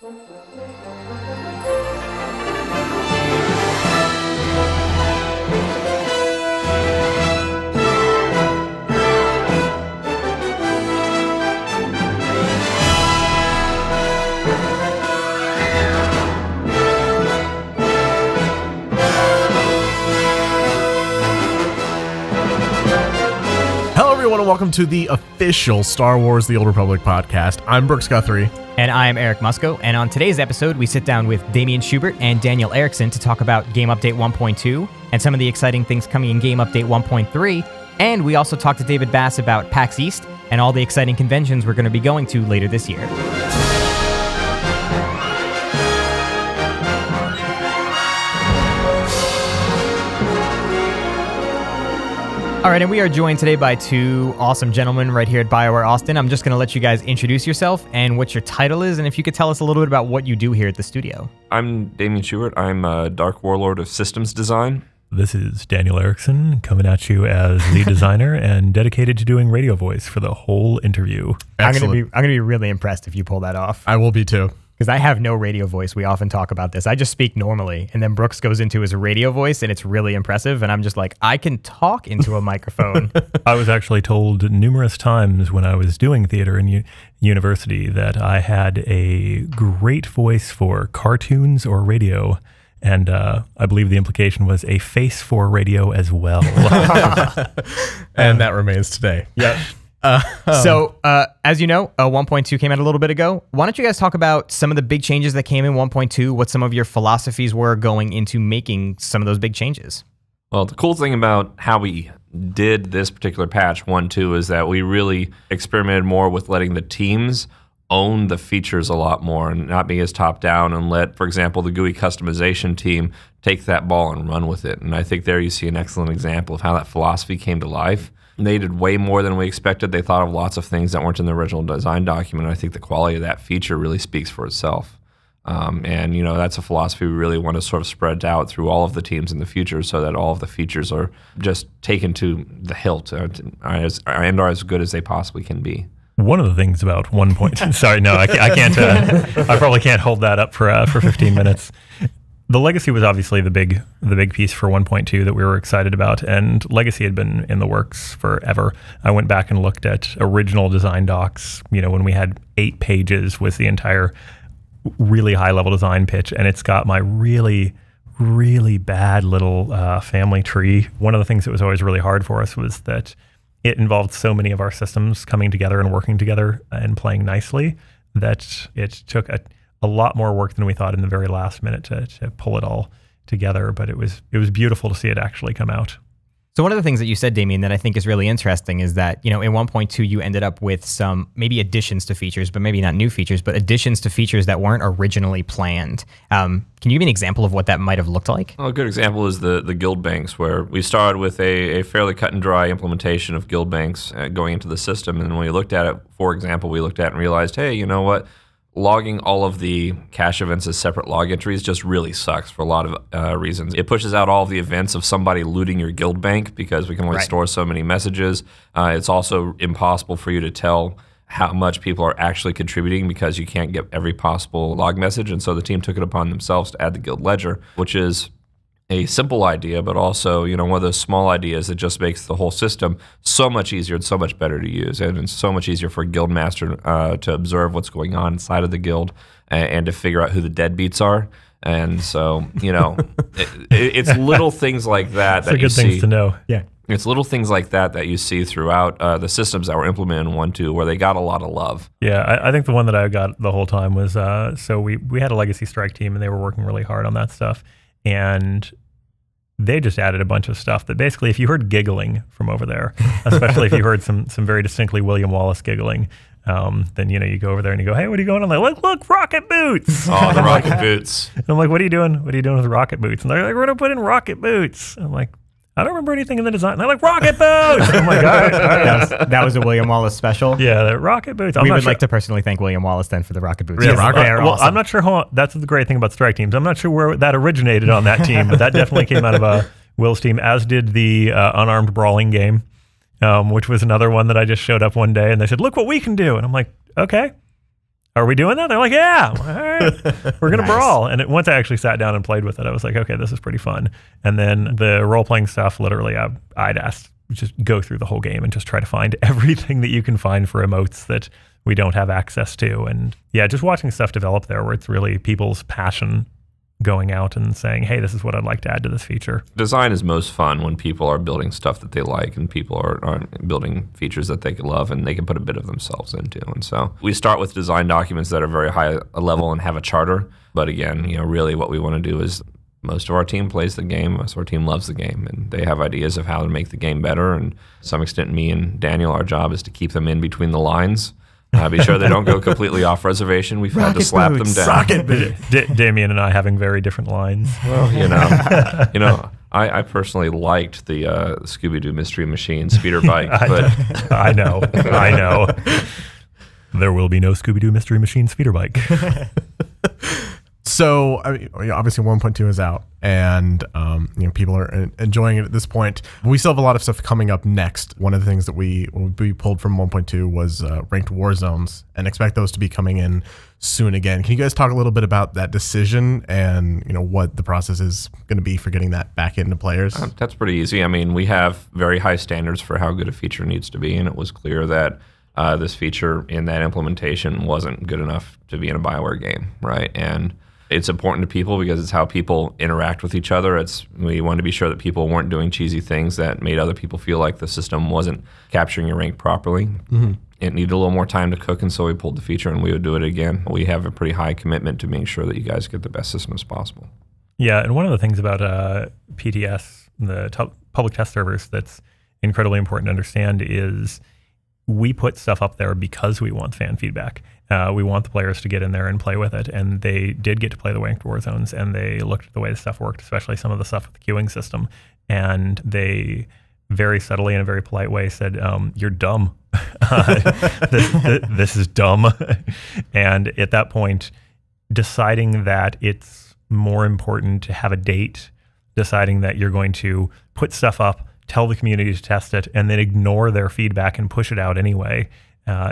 Everyone, and welcome to the official Star Wars The Old Republic podcast. I'm Brooks Guthrie. And I'm Eric Musco. And on today's episode, we sit down with Damian Schubert and Daniel Erickson to talk about Game Update 1.2 and some of the exciting things coming in Game Update 1.3. And we also talked to David Bass about PAX East and all the exciting conventions we're going to be going to later this year. All right, and we are joined today by two awesome gentlemen right here at BioWare Austin. I'm just going to let you guys introduce yourself and what your title is, and if you could tell us a little bit about what you do here at the studio. I'm Damian Schubert. I'm a Dark Warlord of Systems Design. This is Daniel Erickson coming at you as lead designer and dedicated to doing radio voice for the whole interview. Excellent. I'm gonna be really impressed if you pull that off. I will be too. Because I have no radio voice. We often talk about this. I just speak normally, and then Brooks goes into his radio voice, and it's really impressive. And I'm just like, I can talk into a microphone. I was actually told numerous times when I was doing theater in university that I had a great voice for cartoons or radio. And I believe the implication was a face for radio as well. And that remains today. Yep. So, as you know, 1.2 came out a little bit ago. Why don't you guys talk about some of the big changes that came in 1.2, what some of your philosophies were going into making some of those big changes? Well, the cool thing about how we did this particular patch 1.2 is that we really experimented more with letting the teams own the features a lot more and not be as top down, and let, for example, the GUI customization team take that ball and run with it. And I think there you see an excellent example of how that philosophy came to life. They did way more than we expected. They thought of lots of things that weren't in the original design document. I think the quality of that feature really speaks for itself. And, you know, that's a philosophy we really want to sort of spread out through all of the teams in the future so that all of the features are just taken to the hilt and are as good as they possibly can be. One of the things about 1.2, sorry, no, I can't, I probably can't hold that up for 15 minutes. The Legacy was obviously the big piece for 1.2 that we were excited about, and Legacy had been in the works forever. I went back and looked at original design docs, you know, when we had 8 pages with the entire really high-level design pitch, and it's got my really, really bad little family tree. One of the things that was always really hard for us was that it involved so many of our systems coming together and working together and playing nicely that it took a lot more work than we thought in the very last minute to pull it all together. But it was beautiful to see it actually come out. So one of the things that you said, Damian, that I think is really interesting is that, you know, in 1.2, you ended up with some maybe additions to features, but maybe not new features, but additions to features that weren't originally planned. Can you give me an example of what that might have looked like? Well, a good example is the guild banks, where we started with a fairly cut and dry implementation of guild banks going into the system. And when we looked at it, for example, we looked at it and realized, hey, you know what? Logging all of the cache events as separate log entries just really sucks for a lot of reasons. It pushes out all of the events of somebody looting your guild bank because we can only store so many messages. It's also impossible for you to tell how much people are actually contributing because you can't get every possible log message. And so the team took it upon themselves to add the guild ledger, which is a simple idea, but also, you know, one of those small ideas that just makes the whole system so much easier and so much better to use. And it's so much easier for a guild master to observe what's going on inside of the guild and to figure out who the deadbeats are. And so, you know, it's little things like that that you see. Good things to know. Yeah. It's little things like that you see throughout the systems that were implemented in 1.2 where they got a lot of love. Yeah, I think the one that I got the whole time was, so we had a Legacy Strike team and they were working really hard on that stuff. And they just added a bunch of stuff that basically, if you heard giggling from over there, especially if you heard some very distinctly William Wallace giggling, then, you know, you go over there and you go, hey, what are you going on? Like, look, rocket boots. Oh, the rocket boots. And I'm like, what are you doing? What are you doing with rocket boots? And they're like, we're going to put in rocket boots. And I'm like, I don't remember anything in the design. And they're like, rocket boots. I'm like, all right. That was a William Wallace special. Yeah, the rocket boots. We would like to personally thank William Wallace then for the rocket boots. Yeah, rocket. Well, awesome. I'm not sure that's the great thing about strike teams. I'm not sure where that originated on that team, but that definitely came out of Will's team, as did the unarmed brawling game, which was another one that I just showed up one day and they said, look what we can do. And I'm like, okay. are we doing that? They're like, yeah, all right, we're going to brawl. And once I actually sat down and played with it, I was like, okay, this is pretty fun. And then the role-playing stuff, literally, I'd asked, just go through the whole game and just try to find everything that you can find for emotes that we don't have access to. And yeah, just watching stuff develop there where it's really people's passion going out and saying, hey, this is what I'd like to add to this feature. Design is most fun when people are building stuff that they like and people are building features that they can love and they can put a bit of themselves into. And so we start with design documents that are very high level and have a charter. But again, really what we want to do is most of our team plays the game, most of our team loves the game, and they have ideas of how to make the game better. And to some extent, me and Daniel, our job is to keep them in between the lines. Be sure they don't go completely off reservation. We've had to slap them down. Rocket boots. Damien and I having very different lines. Well, I personally liked the Scooby-Doo Mystery Machine speeder bike, but I know. There will be no Scooby-Doo Mystery Machine speeder bike. So obviously 1.2 is out, and people are enjoying it at this point. We still have a lot of stuff coming up next. One of the things that we pulled from 1.2 was ranked war zones, and expect those to be coming in soon again. Can you guys talk a little bit about that decision and what the process is going to be for getting that back into players? That's pretty easy. I mean, we have very high standards for how good a feature needs to be, and it was clear that this feature in that implementation wasn't good enough to be in a BioWare game, right? And it's important to people because it's how people interact with each other. We wanted to be sure that people weren't doing cheesy things that made other people feel like the system wasn't capturing your rank properly. Mm-hmm. It needed a little more time to cook, and so we pulled the feature and we would do it again. We have a pretty high commitment to making sure that you guys get the best system as possible. Yeah, and one of the things about PTS, the public test servers, that's incredibly important to understand is we put stuff up there because we want fan feedback. We want the players to get in there and play with it, and they did get to play the ranked war zones, and they looked at the way the stuff worked, especially some of the stuff with the queuing system, and they very subtly in a very polite way said, you're dumb. This is dumb. And at that point, deciding that it's more important to have a date, deciding that you're going to put stuff up, tell the community to test it, and then ignore their feedback and push it out anyway.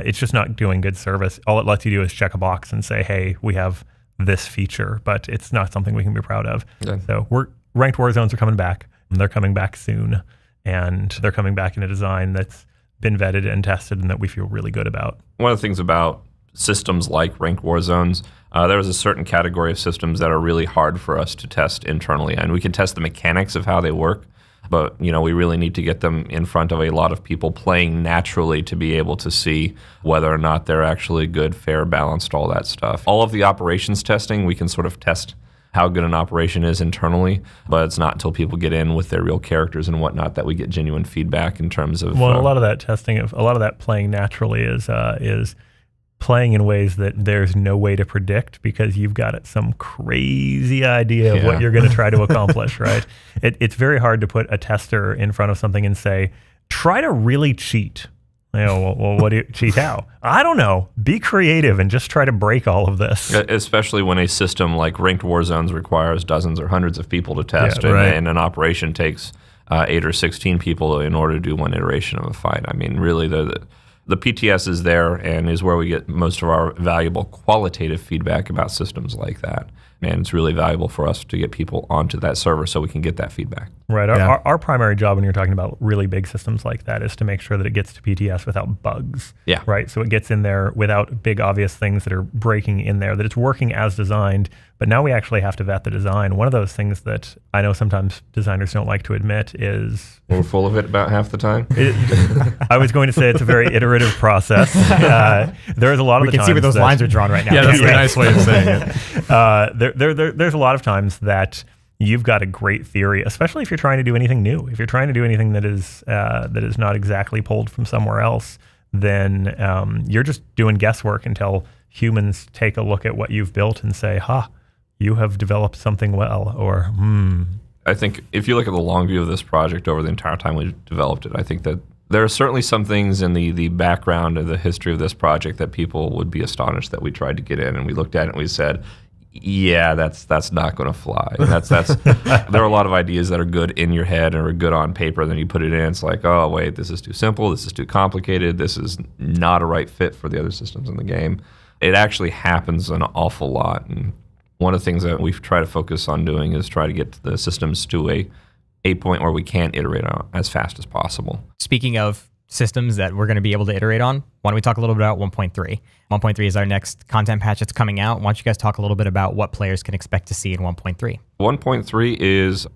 It's just not doing good service. All it lets you do is check a box and say, hey, we have this feature, but it's not something we can be proud of. Yeah. So ranked war zones are coming back, and they're coming back soon, and they're coming back in a design that's been vetted and tested and that we feel really good about. One of the things about systems like ranked war zones, there is a certain category of systems that are really hard for us to test internally, and we can test the mechanics of how they work. But we really need to get them in front of a lot of people playing naturally to be able to see whether or not they're actually good, fair, balanced, all that stuff. All of the operations testing, we can sort of test how good an operation is internally, but it's not until people get in with their real characters and whatnot that we get genuine feedback in terms of. Well, a lot of that testing, a lot of that playing naturally is playing in ways that there's no way to predict because you've got some crazy idea of what you're going to try to accomplish, right? It's very hard to put a tester in front of something and say, try to really cheat. Well, what do you cheat how? I don't know. Be creative and just try to break all of this. Especially when a system like Ranked War Zones requires dozens or hundreds of people to test, and an operation takes 8 or 16 people in order to do one iteration of a fight. I mean, really, the PTS is there and is where we get most of our valuable qualitative feedback about systems like that. And it's really valuable for us to get people onto that server so we can get that feedback. Right. Our primary job when you're talking about really big systems like that is to make sure that it gets to PTS without bugs. Yeah. Right. So it gets in there without big obvious things that are breaking in there, that it's working as designed. But now we actually have to vet the design. One of those things that I know sometimes designers don't like to admit is... We're full of it about half the time. I was going to say it's a very iterative process. There's a lot of the times... We can see where those lines are drawn right now. Yeah, that's a nice way of saying it. There's a lot of times that you've got a great theory, especially if you're trying to do anything new. If you're trying to do anything that is not exactly pulled from somewhere else, then you're just doing guesswork until humans take a look at what you've built and say, you have developed something well, or I think if you look at the long view of this project over the entire time we developed it, I think that there are certainly some things in the background of the history of this project that people would be astonished that we tried to get in, and we looked at it and we said, yeah, that's not going to fly. There are a lot of ideas that are good in your head or are good on paper. Then you put it in, it's like, oh wait, this is too simple. This is too complicated. This is not a right fit for the other systems in the game. it actually happens an awful lot. And one of the things that we've tried to focus on doing is try to get the systems to a point where we can iterate on as fast as possible. Speaking of systems that we're going to be able to iterate on, why don't we talk a little bit about 1.3? 1.3 is our next content patch that's coming out. Why don't you guys talk a little bit about what players can expect to see in 1.3? 1.3 is,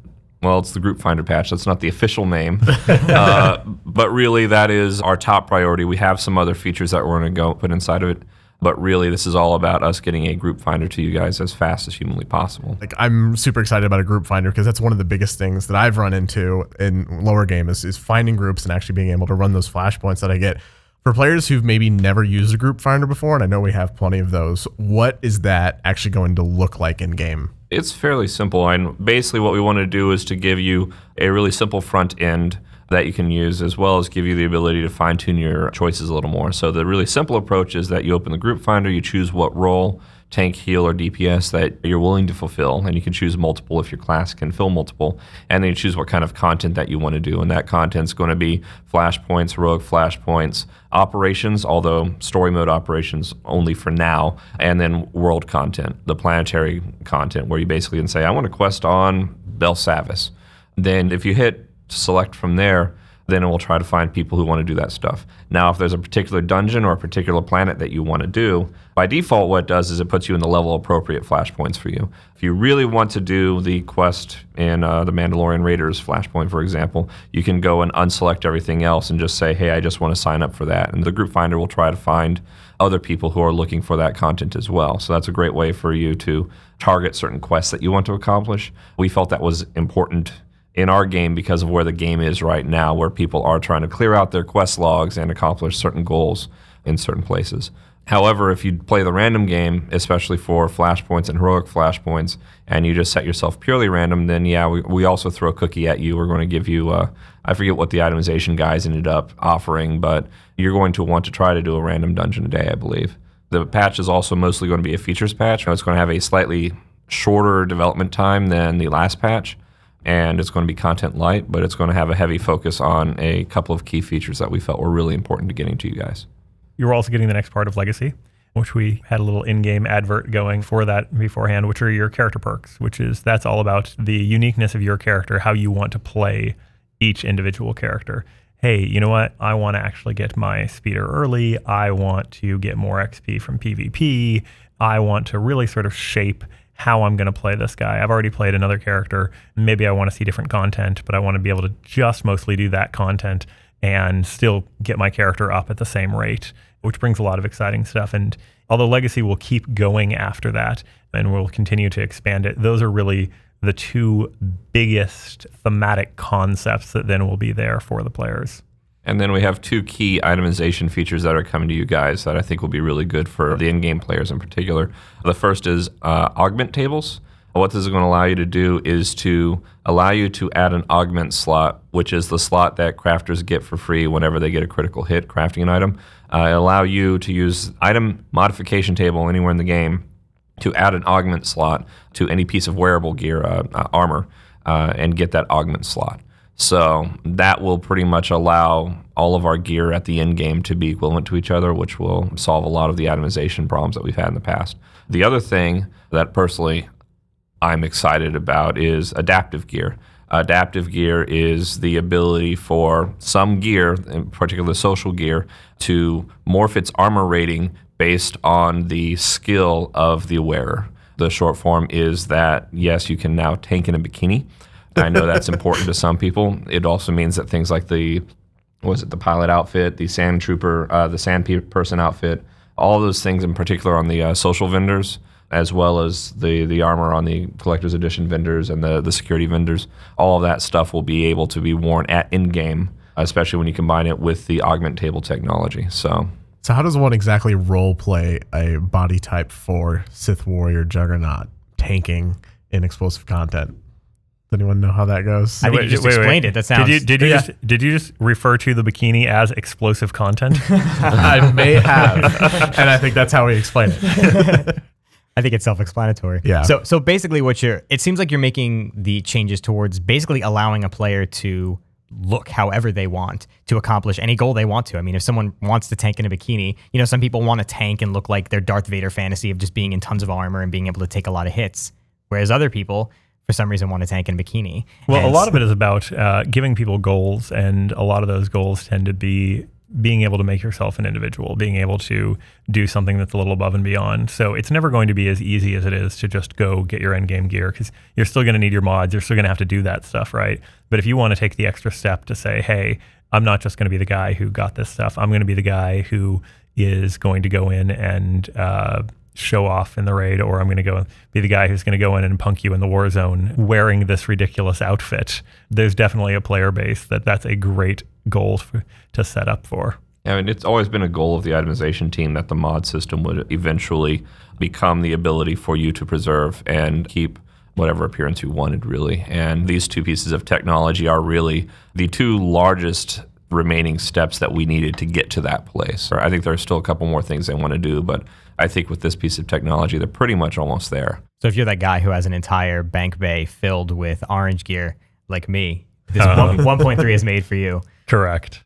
well, it's the Group Finder patch. That's not the official name. But really, that is our top priority. We have some other features that we're going to go put inside of it. But really, this is all about us getting a group finder to you guys as fast as humanly possible. Like, I'm super excited about a group finder because that's one of the biggest things that I've run into in lower game is finding groups and actually being able to run those flashpoints that I get. For players who've maybe never used a group finder before, and I know we have plenty of those, what is that actually going to look like in game? It's fairly simple. And basically what we want to do is to give you a really simple front end that you can use, as well as give you the ability to fine-tune your choices a little more. So the really simple approach is that you open the group finder, you choose what role, tank, heal, or DPS that you're willing to fulfill, and you can choose multiple if your class can fill multiple, and then you choose what kind of content that you want to do, and that content's going to be flashpoints, heroic flashpoints, operations, although story mode operations only for now, and then world content, the planetary content, where you basically can say, I want to quest on Belsavis. Then if you hit select from there, then it will try to find people who want to do that stuff. Now, if there's a particular dungeon or a particular planet that you want to do, by default what it does is it puts you in the level appropriate flashpoints for you. If you really want to do the quest in the Mandalorian Raiders flashpoint, for example, you can go and unselect everything else and just say, hey, I just want to sign up for that. And the group finder will try to find other people who are looking for that content as well. So that's a great way for you to target certain quests that you want to accomplish. We felt that was important in our game because of where the game is right now, where people are trying to clear out their quest logs and accomplish certain goals in certain places. However, if you play the random game, especially for flashpoints and heroic flashpoints, and you just set yourself purely random, then yeah, we also throw a cookie at you. We're going to give you, I forget what the itemization guys ended up offering, but you're going to want to try to do a random dungeon a day, I believe. The patch is also mostly going to be a features patch. It's going to have a slightly shorter development time than the last patch, and it's going to be content light, but it's going to have a heavy focus on a couple of key features that we felt were really important to getting to you guys. You're also getting the next part of Legacy, which we had a little in-game advert going for that beforehand, which are your character perks, that's all about the uniqueness of your character, how you want to play each individual character. Hey, you know what? I want to actually get my speeder early. I want to get more XP from PvP. I want to really sort of shape how I'm going to play this guy. I've already played another character. Maybe I want to see different content, but I want to be able to just mostly do that content and still get my character up at the same rate, which brings a lot of exciting stuff. And although Legacy will keep going after that and we'll continue to expand it, those are really the two biggest thematic concepts that then will be there for the players. And then we have two key itemization features that are coming to you guys that I think will be really good for the in-game players in particular. The first is augment tables. What this is going to allow you to do is to allow you to add an augment slot, which is the slot that crafters get for free whenever they get a critical hit crafting an item. Allow you to use item modification table anywhere in the game to add an augment slot to any piece of wearable gear, armor, and get that augment slot. So that will pretty much allow all of our gear at the end game to be equivalent to each other, which will solve a lot of the atomization problems that we've had in the past. The other thing that personally I'm excited about is adaptive gear. Adaptive gear is the ability for some gear, in particular social gear, to morph its armor rating based on the skill of the wearer. The short form is that, yes, you can now tank in a bikini. I know that's important to some people. It also means that things like the pilot outfit, the sand trooper, the sand person outfit, all those things in particular on the social vendors, as well as the armor on the collector's edition vendors and the security vendors, all of that stuff will be able to be worn at in-game, especially when you combine it with the augment table technology. So how does one exactly role play a body type for Sith Warrior Juggernaut tanking in explosive content? Does anyone know how that goes? I think you just explained it. That sounds. Did you just refer to the bikini as explosive content? I may have, and I think that's how we explain it. I think it's self-explanatory. Yeah. So basically, it seems like you're making the changes towards basically allowing a player to look however they want to accomplish any goal they want to. I mean, if someone wants to tank in a bikini, some people want to tank and look like their Darth Vader fantasy of just being in tons of armor and being able to take a lot of hits. Whereas other people, for some reason, want to tank in a bikini. Well, And a lot of it is about giving people goals, and a lot of those goals tend to be being able to make yourself an individual, being able to do something that's a little above and beyond. So it's never going to be as easy as it is to just go get your end game gear, because you're still going to need your mods. You're still going to have to do that stuff, right? But if you want to take the extra step to say, hey, I'm not just going to be the guy who got this stuff. I'm going to be the guy who is going to go in and show off in the raid, or I'm going to go be the guy who's going to go in and punk you in the war zone wearing this ridiculous outfit. There's definitely a player base that's a great goal to set up for. I mean, it's always been a goal of the itemization team that the mod system would eventually become the ability for you to preserve and keep whatever appearance you wanted, really. And these two pieces of technology are really the two largest remaining steps that we needed to get to that place. I think there are still a couple more things they want to do, but I think with this piece of technology, they're pretty much almost there. So if you're that guy who has an entire bank bay filled with orange gear like me, this 1.3 is made for you. Correct.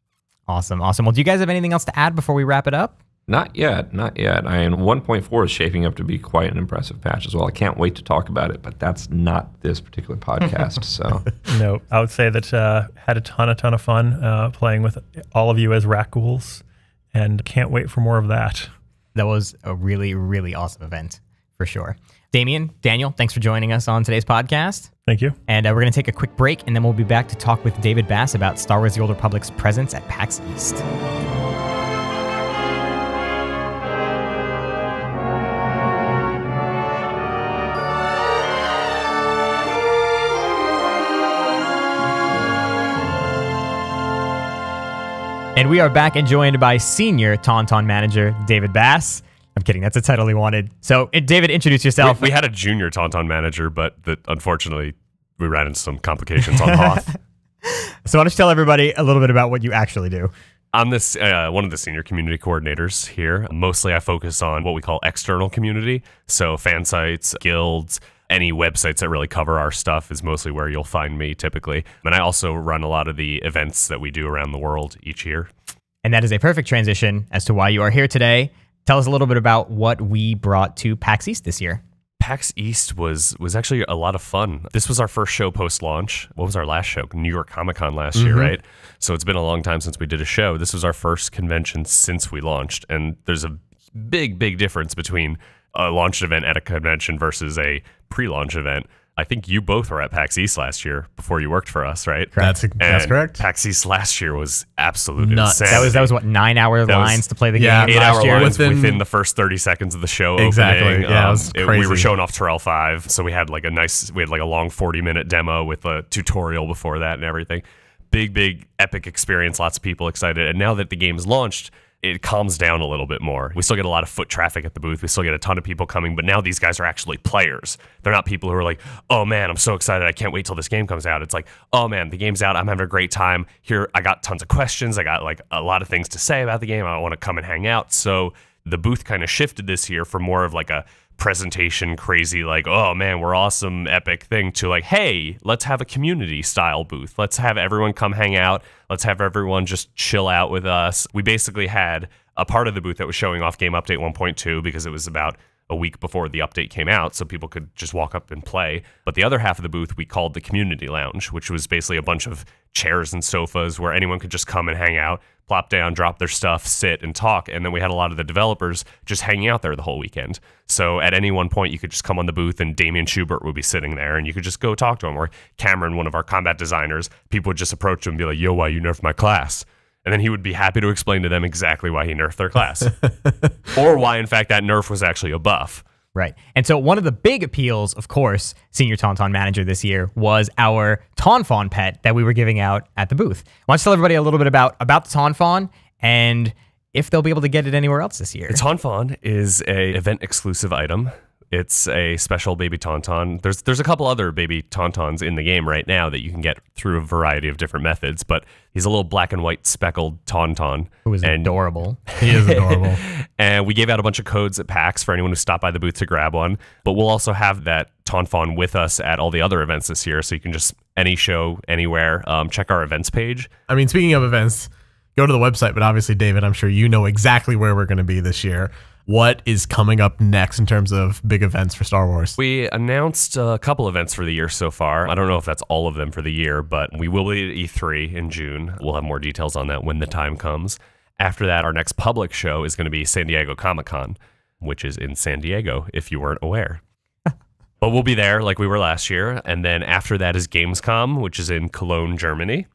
Awesome. Well, do you guys have anything else to add before we wrap it up? Not yet. I mean, 1.4 is shaping up to be quite an impressive patch as well. I can't wait to talk about it, but that's not this particular podcast. So No, I would say that had a ton of fun playing with all of you as Rakghouls, and can't wait for more of that. That was a really, really awesome event for sure. Damien, Daniel, thanks for joining us on today's podcast. Thank you. And we're going to take a quick break, and then we'll be back to talk with David Bass about Star Wars: The Old Republic's presence at PAX East. And we are back and joined by Senior Tauntaun Manager David Bass. I'm kidding. That's a title he wanted. So, David, introduce yourself. We had a junior Tauntaun manager, but unfortunately, we ran into some complications on Hoth. So why don't you tell everybody a little bit about what you actually do? I'm this one of the senior community coordinators here. Mostly I focus on what we call external community. So fan sites, guilds, any websites that really cover our stuff is mostly where you'll find me typically. And I also run a lot of the events that we do around the world each year. And that is a perfect transition as to why you are here today. Tell us a little bit about what we brought to PAX East this year. PAX East was actually a lot of fun. This was our first show post-launch. What was our last show? New York Comic Con last year, right? So it's been a long time since we did a show. This was our first convention since we launched. And there's a big difference between a launched event at a convention versus a pre-launch event. I think you both were at PAX East last year before you worked for us, right? That's correct. PAX East last year was absolute Nuts. insanity. That was what, 9-hour lines to play the game? yeah, 8-hour last year? lines within the first 30 seconds of the show Exactly. opening. Yeah, it was We crazy. were showing off Terrell 5, so we had like a long 40-minute demo with a tutorial before that and everything. Big epic experience, lots of people excited. And now that the game's launched, it calms down a little bit more. We still get a lot of foot traffic at the booth. We still get a ton of people coming, but now these guys are actually players. They're not people who are like, oh man, I'm so excited. I can't wait till this game comes out. It's like, oh man, the game's out. I'm having a great time. Here, I got tons of questions. I got like a lot of things to say about the game. I want to come and hang out. So the booth kind of shifted this year from more of like a presentation crazy, like, oh man, we're awesome, epic thing, to like, hey, let's have a community style booth. Let's have everyone come hang out. Let's have everyone just chill out with us. We basically had a part of the booth that was showing off Game Update 1.2 because it was about a week before the update came out, so people could just walk up and play. But the other half of the booth we called the Community Lounge, which was basically a bunch of chairs and sofas where anyone could just come and hang out, plop down, drop their stuff, sit and talk. And then we had a lot of the developers just hanging out there the whole weekend. So at any one point, you could just come on the booth and Damien Schubert would be sitting there and you could just go talk to him. Or Cameron, one of our combat designers, people would just approach him and be like, yo, why you nerfed my class? And then he would be happy to explain to them exactly why he nerfed their class. Or why, in fact, that nerf was actually a buff. Right. And so one of the big appeals, of course, Senior Tauntaun Manager this year, was our Taunfaun pet that we were giving out at the booth. Why don't you tell everybody a little bit about the Taunfaun and if they'll be able to get it anywhere else this year? The Taunfaun is a event-exclusive item. It's a special baby Tauntaun. There's a couple other baby Tauntauns in the game right now that you can get through a variety of different methods, but he's a little black and white speckled Tauntaun. Who is adorable. He is adorable. And we gave out a bunch of codes at PAX for anyone who stopped by the booth to grab one, but we'll also have that Taunfaun with us at all the other events this year, so you can just any show, anywhere. Check our events page. I mean, speaking of events, go to the website, but obviously, David, I'm sure you know exactly where we're going to be this year. What is coming up next in terms of big events for Star Wars? We announced a couple events for the year so far. I don't know if that's all of them for the year, but we will be at E3 in June. We'll have more details on that when the time comes. After that, our next public show is going to be San Diego Comic-Con, which is in San Diego, if you weren't aware. But we'll be there like we were last year. And then after that is Gamescom, which is in Cologne, Germany.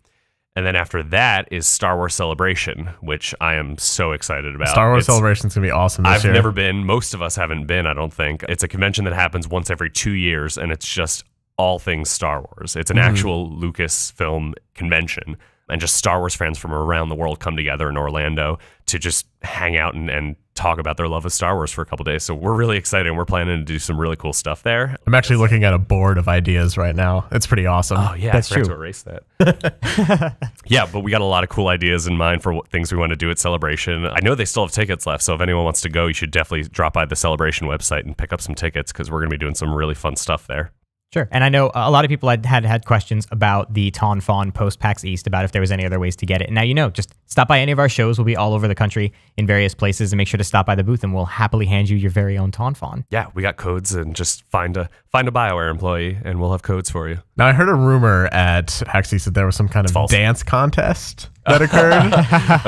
And then after that is Star Wars Celebration, which I am so excited about. Star Wars Celebration is going to be awesome this year. I've never been. Most of us haven't been, I don't think. It's a convention that happens once every 2 years, and it's just all things Star Wars. It's an actual Lucasfilm convention, and just Star Wars fans from around the world come together in Orlando to just hang out and talk about their love of Star Wars for a couple days. So we're really excited, and we're planning to do some really cool stuff there. I'm actually looking at a board of ideas right now. It's pretty awesome. Oh, yeah. That's I forgot true. to erase that. Yeah, but we got a lot of cool ideas in mind for what things we want to do at Celebration. I know they still have tickets left, so if anyone wants to go, you should definitely drop by the Celebration website and pick up some tickets because we're going to be doing some really fun stuff there. Sure. And I know a lot of people had questions about the Ton Fawn post PAX East, about if there was any other ways to get it. And now just stop by any of our shows. We'll be all over the country in various places, and make sure to stop by the booth, and we'll happily hand you your very own Ton Fawn. Yeah, we got codes, and just find a BioWare employee, and we'll have codes for you. Now, I heard a rumor at PAX East that there was some kind of false. dance contest that occurred.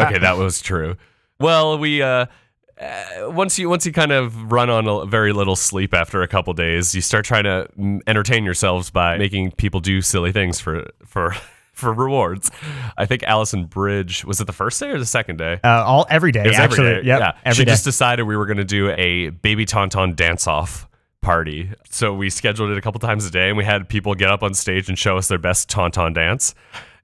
Okay, that was true. Well, we once you kind of run on a very little sleep after a couple days, you start trying to entertain yourselves by making people do silly things for rewards. I think Allison Bridge, was it the first day or the second day? Every day. It was actually. every day. Yep, Yeah, every she day. just decided we were going to do a Baby Tauntaun dance-off party. So we scheduled it a couple times a day, and we had people get up on stage and show us their best Tauntaun dance.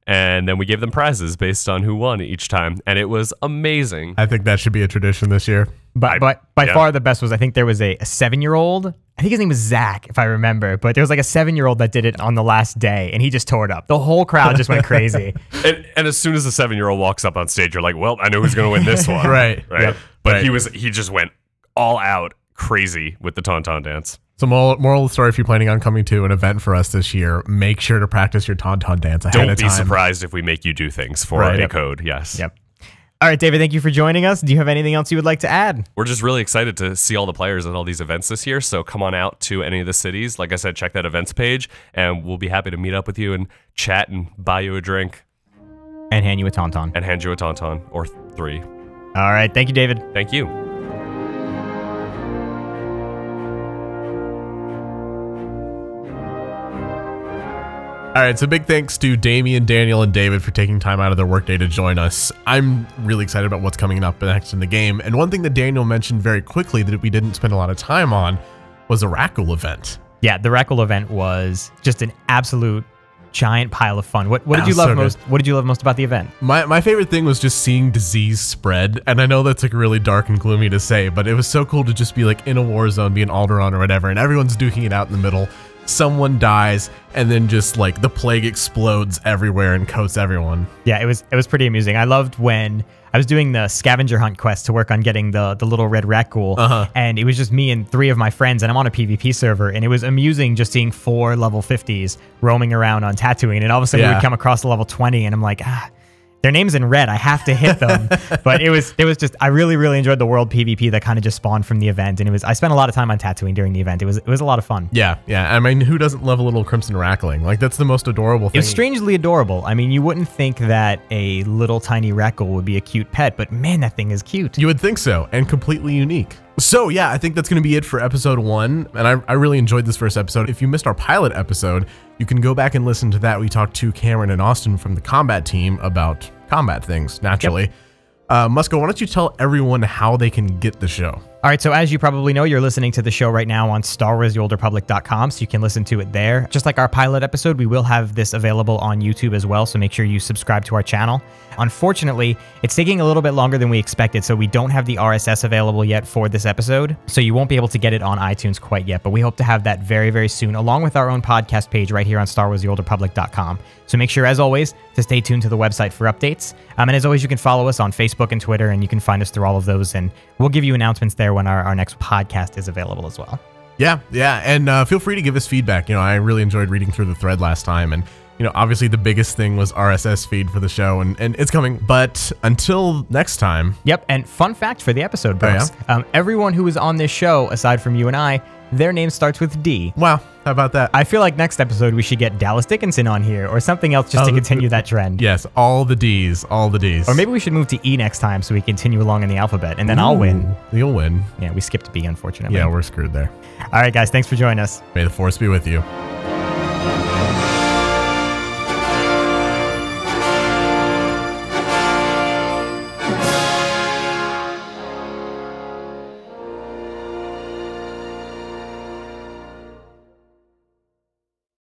And then we gave them prizes based on who won each time. And it was amazing. I think that should be a tradition this year. But by yeah. far the best was, I think there was a 7-year-old. I think his name was Zach, if I remember. But there was like a 7-year-old that did it on the last day, and he just tore it up. The whole crowd just went crazy. And as soon as the 7-year-old walks up on stage, you're like, well, I know who's going to win this one. Right. Right. But Right. he just went all out crazy with the Tauntaun dance. So moral of the story, if you're planning on coming to an event for us this year, make sure to practice your Tauntaun dance ahead Don't of be time. surprised if we make you do things for Right. a Yep. code. Yes. Yep. All right, David, thank you for joining us. Do you have anything else you would like to add? We're just really excited to see all the players at all these events this year. So come on out to any of the cities. Like I said, check that events page, and we'll be happy to meet up with you and chat and buy you a drink And hand you a Tauntaun. and hand you a Tauntaun or 3. All right, thank you, David. Thank you. All right, so big thanks to Damien, Daniel, and David for taking time out of their workday to join us. I'm really excited about what's coming up next in the game. And one thing that Daniel mentioned very quickly that we didn't spend a lot of time on was the Rackle event. Yeah, the Rackle event was just an absolute giant pile of fun. What did That you was love so most? What did you love most about the event? My favorite thing was just seeing disease spread. And I know that's like really dark and gloomy to say, but it was so cool to just be like in a war zone, be an Alderaan or whatever, and everyone's duking it out in the middle. Someone dies, and then just like the plague explodes everywhere and coats everyone. Yeah, it was pretty amusing. I loved when I was doing the scavenger hunt quest to work on getting the little red Rakghoul, and it was just me and 3 of my friends, and I'm on a PvP server, and it was amusing just seeing 4 level 50s roaming around on Tatooine, and all of a sudden we Yeah. would come across a level 20, and I'm like, their name's in red. I have to hit them. But it was just, I really, really enjoyed the world PvP that kind of just spawned from the event. And I spent a lot of time on Tatooine during the event. It was a lot of fun. Yeah. I mean, who doesn't love a little Crimson Rackling? Like, that's the most adorable thing. It was strangely adorable. I mean, you wouldn't think that a little tiny Rakghoul would be a cute pet, but man, that thing is cute. You would think so, and completely unique. So yeah, I think that's going to be it for episode 1, and I really enjoyed this first episode. If you missed our pilot episode, you can go back and listen to that. We talked to Cameron and Austin from the combat team about combat things, naturally. Musco, why don't you tell everyone how they can get the show? All right, so as you probably know, you're listening to the show right now on StarWarsTheOldRepublic.com, so you can listen to it there. Just like our pilot episode, we will have this available on YouTube as well, so make sure you subscribe to our channel. Unfortunately, it's taking a little bit longer than we expected, so we don't have the RSS available yet for this episode, so you won't be able to get it on iTunes quite yet, but we hope to have that very, very soon, along with our own podcast page right here on StarWarsTheOldRepublic.com. So make sure, as always, to stay tuned to the website for updates. And as always, you can follow us on Facebook and Twitter, and you can find us through all of those, and we'll give you announcements there when our next podcast is available as well. Yeah, and feel free to give us feedback. You know, I really enjoyed reading through the thread last time, and obviously the biggest thing was RSS feed for the show, and it's coming. But until next time. Yep, and fun fact for the episode, Brooks. Everyone who was on this show, aside from you and I, their name starts with D. Wow, how about that? I feel like next episode we should get Dallas Dickinson on here or something else just to continue that trend. Yes, all the Ds. Or maybe we should move to E next time so we continue along in the alphabet, and then I'll win. You'll win. Yeah, we skipped B, unfortunately. Yeah, we're screwed there. All right, guys, thanks for joining us. May the force be with you.